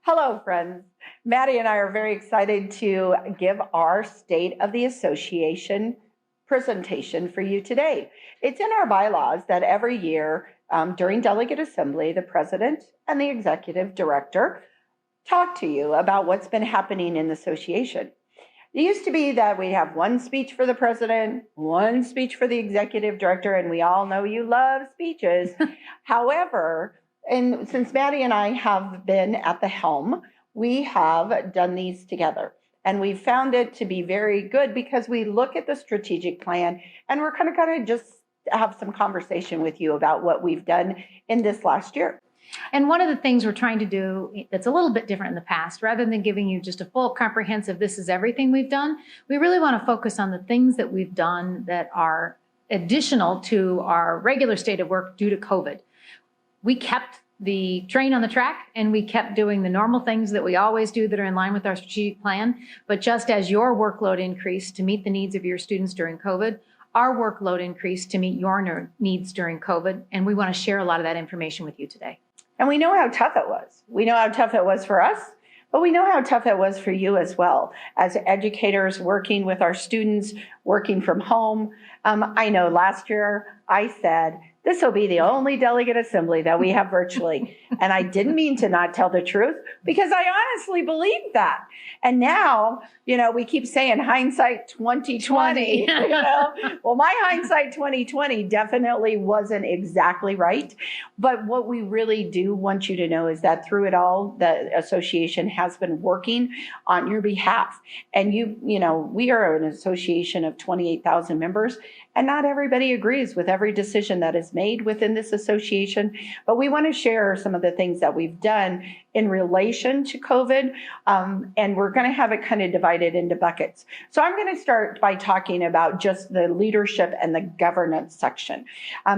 Hello, friends. Maddie and I are very excited to give our State of the Association presentation for you today. It's in our bylaws that every year during delegate assembly, the president and the executive director talk to you about what's been happening in the association. It used to be that we have one speech for the president, one speech for the executive director, and we all know you love speeches. However, and since Maddie and I have been at the helm, we have done these together. And we found it to be very good because we look at the strategic plan and we're kind of just have some conversation with you about what we've done in this last year. And one of the things we're trying to do that's a little bit different in the past, rather than giving you just a full comprehensive, this is everything we've done, we really want to focus on the things that we've done that are additional to our regular state of work due to COVID. We kept the train on the track and we kept doing the normal things that we always do that are in line with our strategic plan. But just as your workload increased to meet the needs of your students during COVID, our workload increased to meet your needs during COVID. And we want to share a lot of that information with you today. And we know how tough it was. We know how tough it was for us, but we know how tough it was for you as well. As educators working with our students, working from home. I know last year I said, this will be the only delegate assembly that we have virtually. And I didn't mean to not tell the truth because I honestly believed that. And now, we keep saying hindsight 2020, Well, my hindsight 2020 definitely wasn't exactly right. But what we really do want you to know is that through it all, the association has been working on your behalf. And we are an association of 28,000 members. And not everybody agrees with every decision that is made within this association, but we want to share some of the things that we've done in relation to COVID, and we're going to have it kind of divided into buckets. So I'm going to start by talking about just the leadership and the governance section,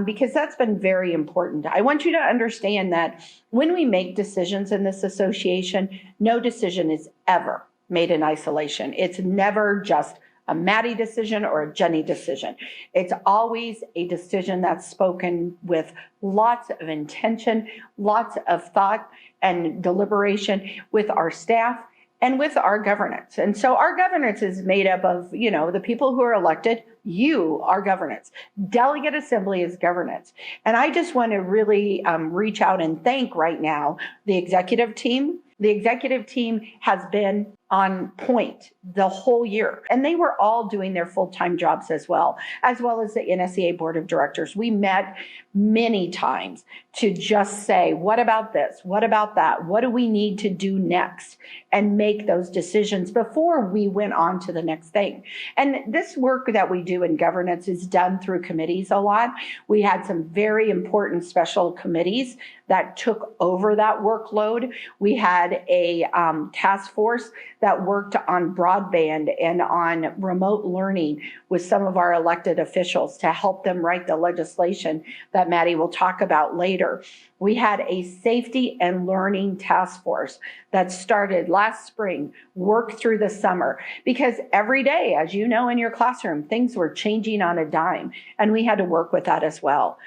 because that's been very important. I want you to understand that when we make decisions in this association, no decision is ever made in isolation. It's never just a Maddie decision or a Jenni decision. It's always a decision that's spoken with lots of intention, lots of thought and deliberation with our staff and with our governance. And so our governance is made up of, the people who are elected. You are governance. Delegate assembly is governance. And I just want to really reach out and thank right now the executive team. The executive team has been on point the whole year. And they were all doing their full-time jobs as well as the NSEA board of directors. We met many times to just say, what about this? What about that? What do we need to do next? And make those decisions before we went on to the next thing. And this work that we do in governance is done through committees a lot. We had some very important special committees that took over that workload. We had a task force that worked on broadband and on remote learning with some of our elected officials to help them write the legislation that Maddie will talk about later. We had a safety and learning task force that started last spring, worked through the summer, because every day, as you know, in your classroom, things were changing on a dime, and we had to work with that as well.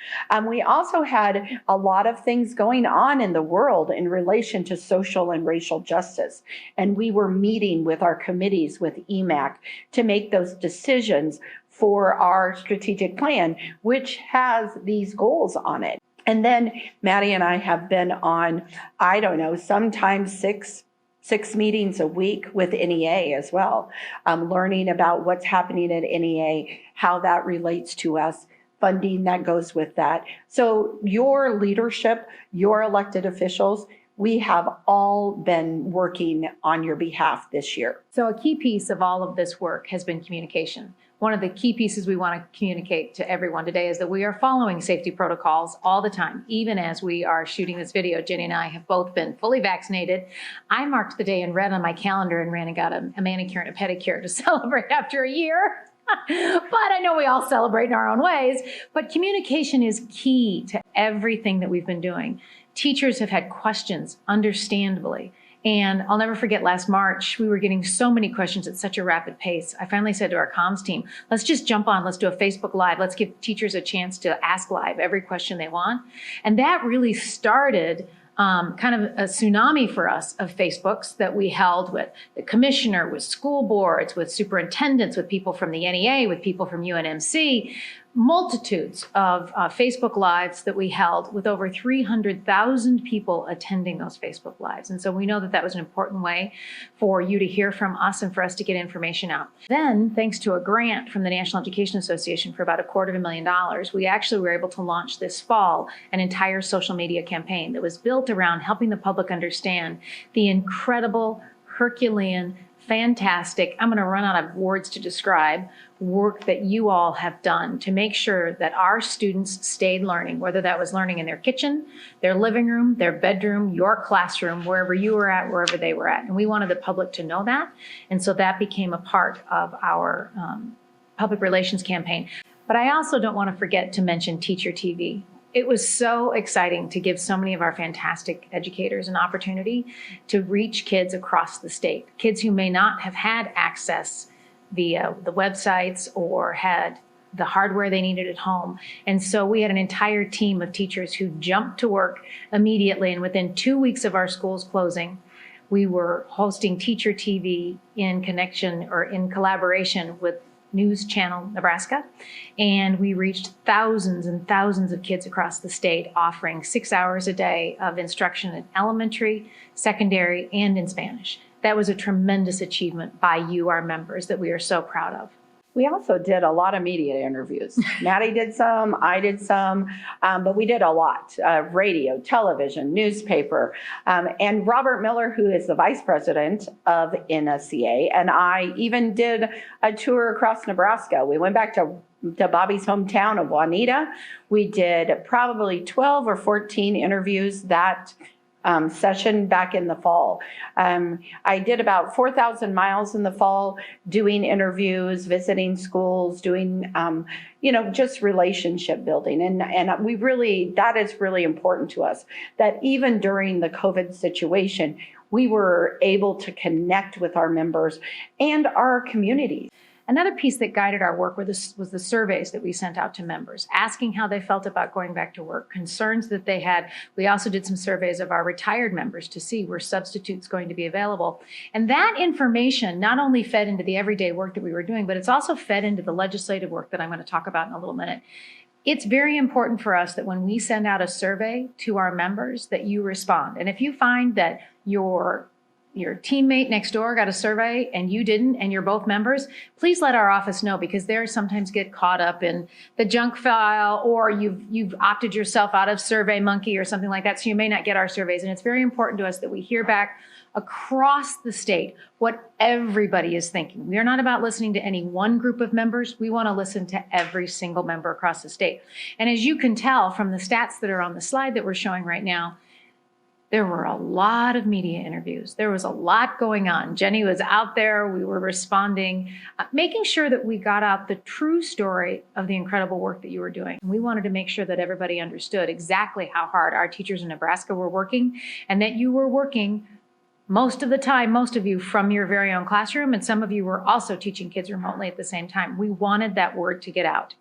We also had a lot of things going on in the world in relation to social and racial justice, and we were meeting with our committees with EMAC to make those decisions for our strategic plan, which has these goals on it. And then Maddie and I have been on, sometimes six meetings a week with NEA as well, learning about what's happening at NEA, how that relates to us, funding that goes with that. So your leadership, your elected officials, we have all been working on your behalf this year. So a key piece of all of this work has been communication. One of the key pieces we want to communicate to everyone today is that we are following safety protocols all the time. Even as we are shooting this video, Jenni and I have both been fully vaccinated. I marked the day in red on my calendar and ran and got a manicure and a pedicure to celebrate after a year. But I know we all celebrate in our own ways. But communication is key to everything that we've been doing. Teachers have had questions, understandably. And I'll never forget last March, we were getting so many questions at such a rapid pace. I finally said to our comms team, let's just jump on, let's do a Facebook Live. Let's give teachers a chance to ask live every question they want. And that really started kind of a tsunami for us of Facebooks that we held with the commissioner, with school boards, with superintendents, with people from the NEA, with people from UNMC, multitudes of Facebook Lives that we held with over 300,000 people attending those Facebook Lives. And so we know that that was an important way for you to hear from us and for us to get information out. Then, thanks to a grant from the National Education Association for about $250,000, we actually were able to launch this fall an entire social media campaign that was built around helping the public understand the incredible, Herculean, fantastic, I'm going to run out of words to describe, work that you all have done to make sure that our students stayed learning, whether that was learning in their kitchen, their living room, their bedroom, your classroom, wherever you were at, wherever they were at. And we wanted the public to know that. And so that became a part of our public relations campaign. But I also don't want to forget to mention Teacher TV. It was so exciting to give so many of our fantastic educators an opportunity to reach kids across the state, kids who may not have had access via the websites or had the hardware they needed at home. And so we had an entire team of teachers who jumped to work immediately. And within 2 weeks of our schools closing, we were hosting Teacher TV in connection or in collaboration with News Channel Nebraska, and we reached thousands and thousands of kids across the state, offering 6 hours a day of instruction in elementary, secondary, and in Spanish. That was a tremendous achievement by you, our members, that we are so proud of. We also did a lot of media interviews. Maddie did some, I did some, but we did a lot. Radio, television, newspaper, and Robert Miller, who is the vice president of NSEA, and I even did a tour across Nebraska. We went back to Bobby's hometown of Juanita. We did probably 12 or 14 interviews that session back in the fall. I did about 4,000 miles in the fall doing interviews, visiting schools, doing, just relationship building. And we really, that is really important to us, that even during the COVID situation, we were able to connect with our members and our communities. Another piece that guided our work was the surveys that we sent out to members, asking how they felt about going back to work, concerns that they had. We also did some surveys of our retired members to see were substitutes going to be available. And that information not only fed into the everyday work that we were doing, but it's also fed into the legislative work that I'm going to talk about in a little minute. It's very important for us that when we send out a survey to our members that you respond. And if you find that your teammate next door got a survey and you didn't, and you're both members, please let our office know, because they sometimes get caught up in the junk file, or you've opted yourself out of SurveyMonkey or something like that, so you may not get our surveys. And it's very important to us that we hear back across the state what everybody is thinking. We are not about listening to any one group of members. We want to listen to every single member across the state. And as you can tell from the stats that are on the slide that we're showing right now, there were a lot of media interviews. There was a lot going on. Jenni was out there. We were responding, making sure that we got out the true story of the incredible work that you were doing. And we wanted to make sure that everybody understood exactly how hard our teachers in Nebraska were working, and that you were working most of the time, most of you from your very own classroom, and some of you were also teaching kids remotely at the same time. We wanted that word to get out.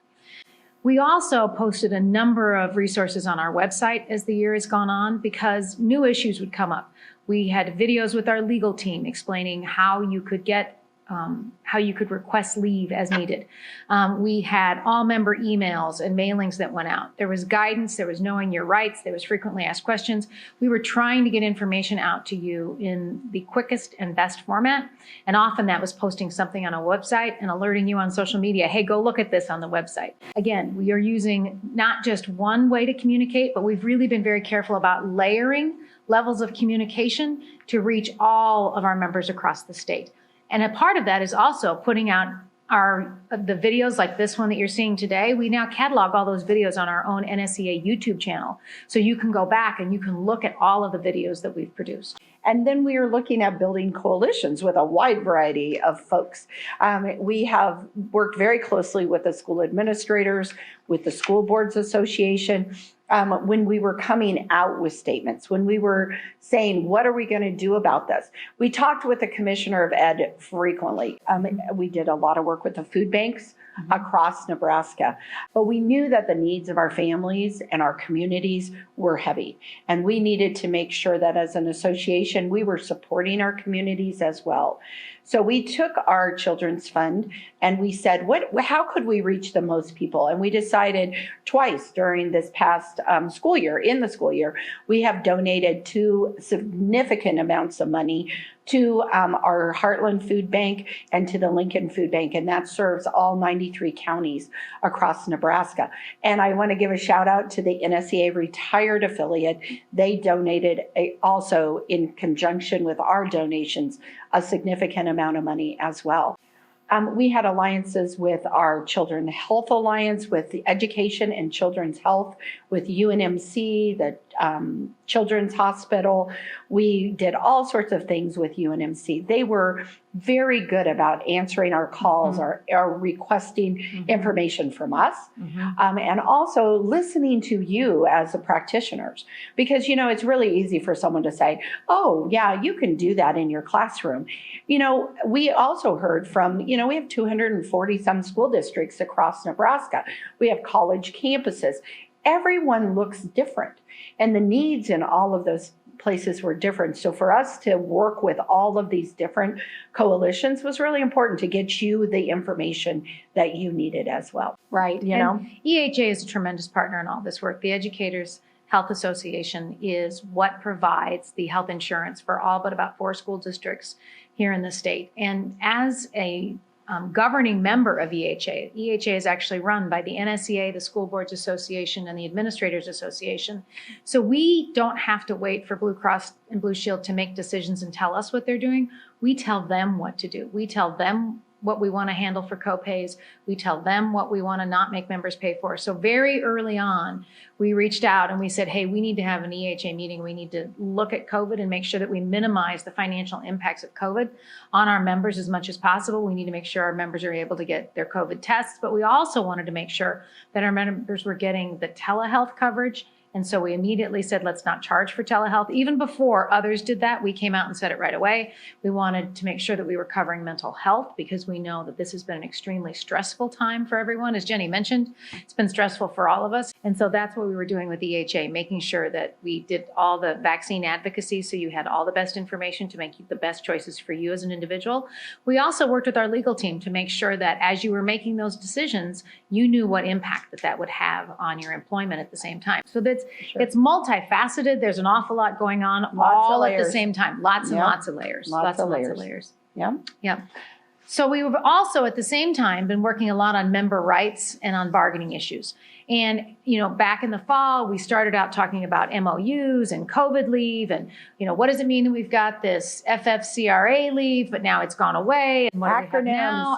We also posted a number of resources on our website as the year has gone on, because new issues would come up. We had videos with our legal team explaining how you could request leave as needed. We had all member emails and mailings that went out. There was guidance, there was knowing your rights, there was frequently asked questions. We were trying to get information out to you in the quickest and best format. And often that was posting something on a website and alerting you on social media, hey, go look at this on the website. Again, we are using not just one way to communicate, but we've really been very careful about layering levels of communication to reach all of our members across the state. And a part of that is also putting out the videos like this one that you're seeing today. We now catalog all those videos on our own NSEA YouTube channel. So you can go back and you can look at all of the videos that we've produced. And then we are looking at building coalitions with a wide variety of folks. We have worked very closely with the school administrators, with the School Boards Association, when we were coming out with statements, when we were saying, what are we going to do about this? We talked with the Commissioner of Ed frequently. We did a lot of work with the food banks across Nebraska, but we knew that the needs of our families and our communities were heavy. And we needed to make sure that as an association, we were supporting our communities as well. So we took our children's fund and we said, how could we reach the most people? And we decided twice during this past school year, we have donated 2 significant amounts of money to our Heartland Food Bank and to the Lincoln Food Bank, and that serves all 93 counties across Nebraska. And I want to give a shout out to the NSEA retired affiliate. They donated also in conjunction with our donations a significant amount of money as well. We had alliances with our Children's Health Alliance, with the Education and Children's Health, with UNMC, the Children's Hospital. We did all sorts of things with UNMC. They were very good about answering our calls, or requesting information from us, and also listening to you as the practitioners. Because, it's really easy for someone to say, oh, yeah, you can do that in your classroom. We also heard from, we have 240 some school districts across Nebraska. We have college campuses. Everyone looks different, and the needs in all of those places were different. So for us to work with all of these different coalitions was really important to get you the information that you needed as well. Right. And EHA is a tremendous partner in all this work. The Educators Health Association is what provides the health insurance for all but about 4 school districts here in the state. And as a governing member of EHA is actually run by the NSEA, the School Boards Association, and the Administrators Association. So we don't have to wait for Blue Cross and Blue Shield to make decisions and tell us what they're doing. We tell them what to do. We tell them what we want to handle for co-pays. We tell them what we want to not make members pay for. So very early on, we reached out and we said, hey, we need to have an EHA meeting. We need to look at COVID and make sure that we minimize the financial impacts of COVID on our members as much as possible. We need to make sure our members are able to get their COVID tests, but we also wanted to make sure that our members were getting the telehealth coverage. And so we immediately said, let's not charge for telehealth. Even before others did that, we came out and said it right away. We wanted to make sure that we were covering mental health, because we know that this has been an extremely stressful time for everyone. As Jenni mentioned, it's been stressful for all of us. And so that's what we were doing with EHA, making sure that we did all the vaccine advocacy so you had all the best information to make the best choices for you as an individual. We also worked with our legal team to make sure that as you were making those decisions, you knew what impact that would have on your employment at the same time. So it's multifaceted. There's an awful lot going on all at the same time. Lots and lots of layers. Lots of layers. Yeah. So we've also at the same time been working a lot on member rights and on bargaining issues. And, back in the fall, we started out talking about MOUs and COVID leave. And, what does it mean that we've got this FFCRA leave, but now it's gone away? And what do we have now?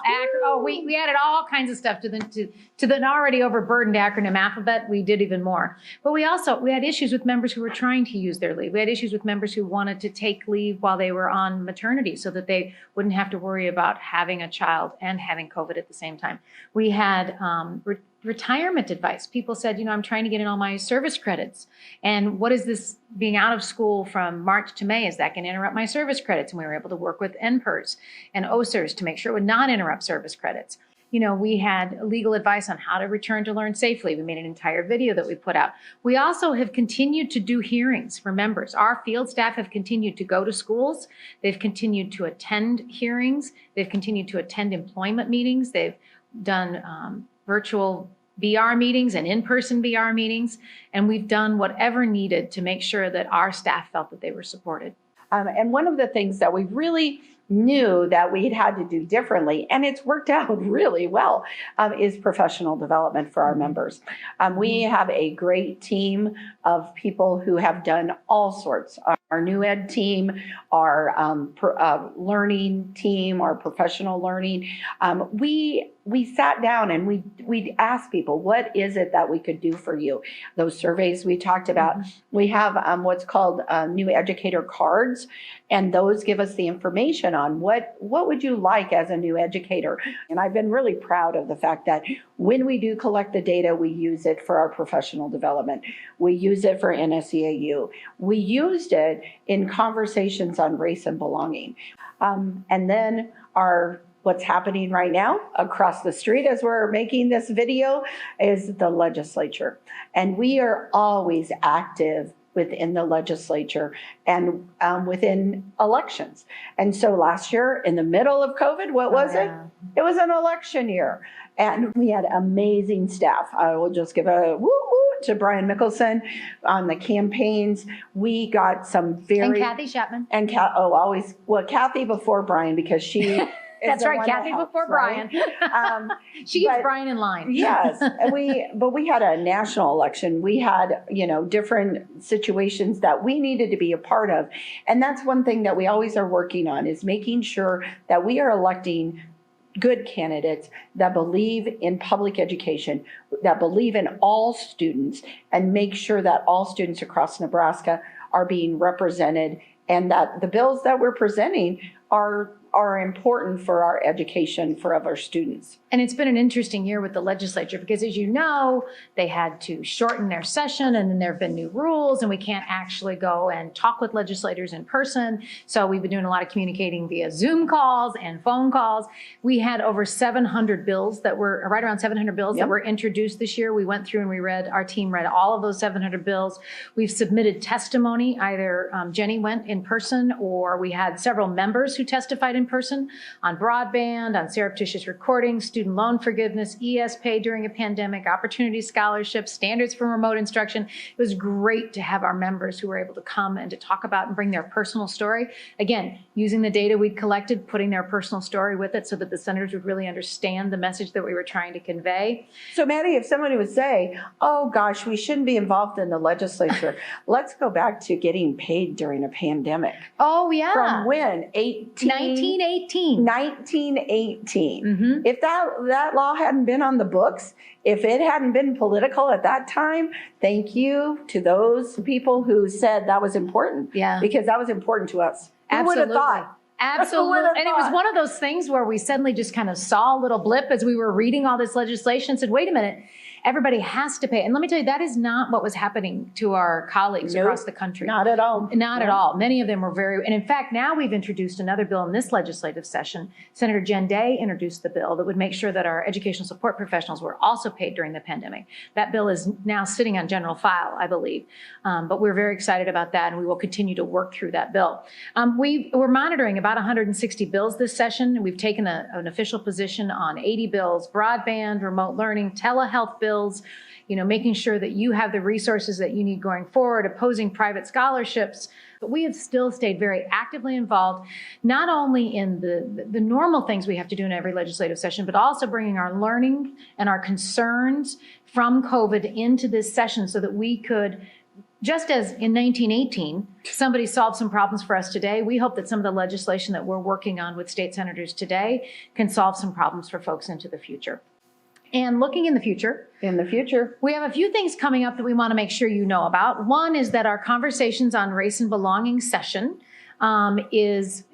We added all kinds of stuff to the already overburdened acronym alphabet. We did even more. But we had issues with members who were trying to use their leave. We had issues with members who wanted to take leave while they were on maternity so that they wouldn't have to worry about having a child and having COVID at the same time. We had retirement advice. People said, I'm trying to get in all my service credits. And what is this being out of school from March to May? Is that going to interrupt my service credits? And we were able to work with NPERS and OSERS to make sure it would not interrupt service credits. We had legal advice on how to return to learn safely. We made an entire video that we put out. We also have continued to do hearings for members. Our field staff have continued to go to schools. They've continued to attend hearings. They've continued to attend employment meetings. They've done virtual BR meetings and in-person BR meetings. And we've done whatever needed to make sure that our staff felt that they were supported. And one of the things that we really knew that we had to do differently, and it's worked out really well, is professional development for our members. We have a great team of people who have done all sorts. Our new ed team, our learning team, our professional learning. We we sat down and we asked people, what is it that we could do for you? Those surveys we talked about. We have what's called new educator cards, and those give us the information on what would you like as a new educator. And I've been really proud of the fact that when we do collect the data, we use it for our professional development. We use it for NSEAU. We used it in conversations on race and belonging. And then what's happening right now across the street as we're making this video is the legislature. And we are always active within the legislature and within elections. And so last year, in the middle of COVID, what was it? It was an election year. And we had amazing staff. I will just give a woo-woo to Brian Mickelson on the campaigns. We got some very... And Kathy Chapman. And Kathy before Brian, because she... That's right, Kathy helps, before Brian. Right? She keeps Brian in line. Yes, but we had a national election. We had, different situations that we needed to be a part of. And that's one thing that we always are working on, is making sure that we are electing good candidates that believe in public education, that believe in all students, and make sure that all students across Nebraska are being represented, and that the bills that we're presenting are important for our education for our students. And it's been an interesting year with the legislature because, as you know, they had to shorten their session, and then there have been new rules, and we can't actually go and talk with legislators in person. So we've been doing a lot of communicating via Zoom calls and phone calls. We had over 700 bills that were, right around 700 bills that were introduced this year. We went through and our team read all of those 700 bills. We've submitted testimony. Either Jenni went in person, or we had several members who testified in person on broadband, on surreptitious recording, student loan forgiveness, ES pay during a pandemic, opportunity scholarships, standards for remote instruction. It was great to have our members who were able to come and to talk about and bring their personal story. Again, using the data we'd collected, putting their personal story with it so that the senators would really understand the message that we were trying to convey. So Maddie, if somebody would say, oh gosh, we shouldn't be involved in the legislature, let's go back to getting paid during a pandemic. Oh yeah. From when? 1918. 1918. If that law hadn't been on the books, if it hadn't been political at that time, thank you to those people who said that was important. Yeah. Because that was important to us. Absolutely. Who would have thought? Absolutely. And it was one of those things where we suddenly just kind of saw a little blip as we were reading all this legislation and said, wait a minute, everybody has to pay. And let me tell you, that is not what was happening to our colleagues across the country. Not at all. Not at all. Many of them were and in fact, now we've introduced another bill in this legislative session. Senator Jenni introduced the bill that would make sure that our educational support professionals were also paid during the pandemic. That bill is now sitting on general file, I believe. But we're very excited about that, and we will continue to work through that bill. We're monitoring about 160 bills this session. We've taken an official position on 80 bills, broadband, remote learning, telehealth bills, making sure that you have the resources that you need going forward, opposing private scholarships. But we have still stayed very actively involved, not only in the normal things we have to do in every legislative session, but also bringing our learning and our concerns from COVID into this session so that we could, just as in 1918, somebody solved some problems for us today, we hope that some of the legislation that we're working on with state senators today can solve some problems for folks into the future. And looking in the future, we have a few things coming up that we want to make sure you know about. One is that our Conversations on Race and Belonging session is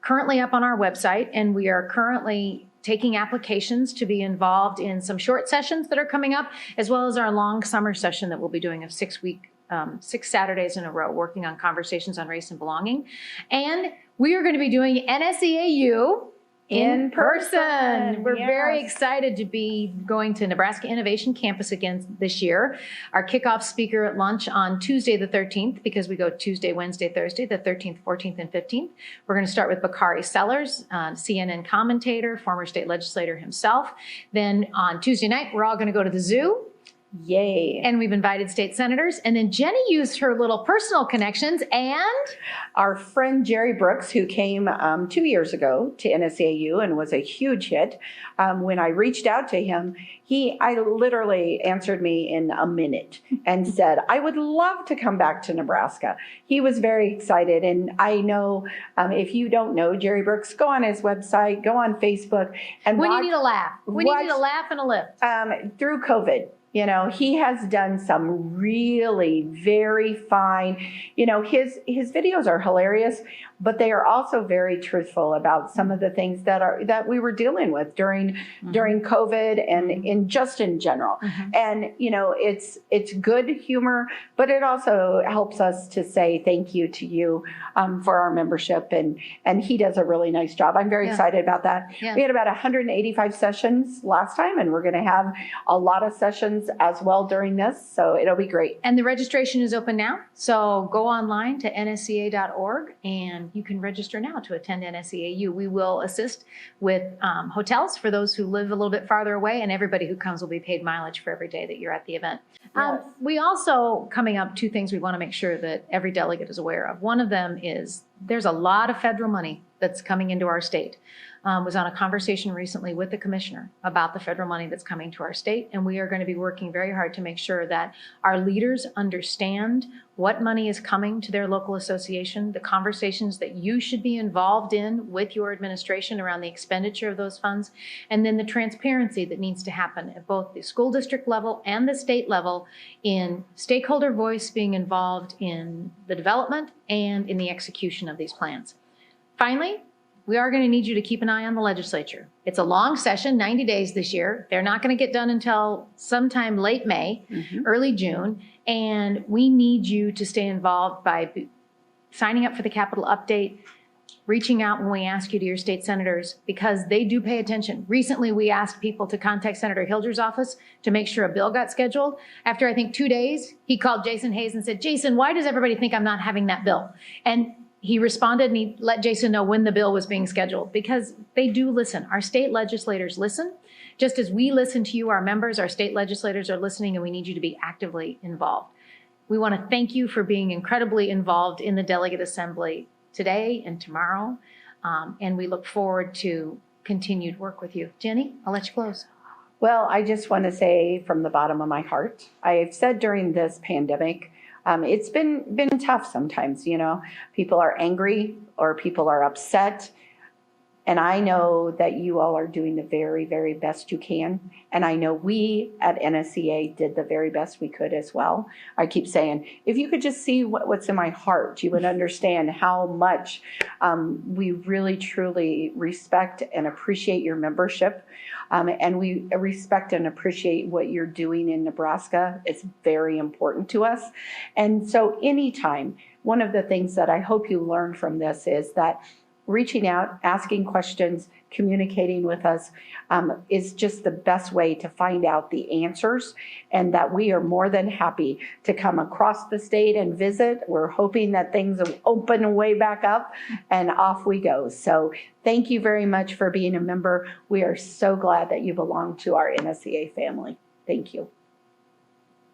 currently up on our website, and we are currently taking applications to be involved in some short sessions that are coming up, as well as our long summer session that we'll be doing of 6 Saturdays in a row, working on Conversations on Race and Belonging. And we are going to be doing NSEAU in person. We're very excited to be going to Nebraska Innovation Campus again this year. Our kickoff speaker at lunch on Tuesday the 13th, because we go Tuesday, Wednesday, Thursday, the 13th, 14th, and 15th. We're going to start with Bakari Sellers, CNN commentator, former state legislator himself. Then on Tuesday night, we're all going to go to the zoo. Yay. And we've invited state senators. And then Jenny used her little personal connections and our friend Jerry Brooks, who came 2 years ago to NSEAU and was a huge hit. When I reached out to him, I literally answered me in a minute and said, I would love to come back to Nebraska. He was very excited. And I know if you don't know Jerry Brooks, go on his website, go on Facebook. And when you need a laugh, when you need a laugh and a lift. Through COVID. You know, he has done some really very fine, you know, his videos are hilarious, but they are also very truthful about some of the things that we were dealing with during COVID and in general. And, you know, it's good humor, but it also helps us to say thank you to you for our membership. And he does a really nice job. I'm very excited about that. We had about 185 sessions last time, and we're going to have a lot of sessions as well during this, so it'll be great. And the registration is open now, so go online to nsea.org and you can register now to attend NSEAU. We will assist with hotels for those who live a little bit farther away, and everybody who comes will be paid mileage for every day that you're at the event. Yes. We also, coming up, two things we want to make sure that every delegate is aware of. One of them is there's a lot of federal money that's coming into our state. Was on a conversation recently with the commissioner about the federal money that's coming to our state, and we are going to be working very hard to make sure that our leaders understand what money is coming to their local association, the conversations that you should be involved in with your administration around the expenditure of those funds, and then the transparency that needs to happen at both the school district level and the state level in stakeholder voice being involved in the development and in the execution of these plans. Finally, we are going to need you to keep an eye on the legislature. It's a long session, 90 days this year. They're not going to get done until sometime late May, early June. And we need you to stay involved by signing up for the Capitol Update, reaching out when we ask you to your state senators, because they do pay attention. Recently, we asked people to contact Senator Hilder's office to make sure a bill got scheduled. After, I think, 2 days, he called Jason Hayes and said, Jason, why does everybody think I'm not having that bill? And he responded and he let Jason know when the bill was being scheduled, because they do listen. Our state legislators listen. Just as we listen to you, our members, our state legislators are listening, and we need you to be actively involved. We want to thank you for being incredibly involved in the Delegate Assembly today and tomorrow, and we look forward to continued work with you. Jenny, I'll let you close. Well, I just want to say from the bottom of my heart, I've said during this pandemic, it's been tough sometimes, you know. People are angry or people are upset. And I know that you all are doing the very, very best you can. And I know we at NSEA did the very best we could as well. I keep saying, if you could just see what's in my heart, you would understand how much we really, truly respect and appreciate your membership. And we respect and appreciate what you're doing in Nebraska. It's very important to us. And so anytime, one of the things that I hope you learn from this is that reaching out, asking questions, communicating with us is just the best way to find out the answers, and that we are more than happy to come across the state and visit. We're hoping that things will open way back up, and off we go. So thank you very much for being a member. We are so glad that you belong to our NSEA family. Thank you.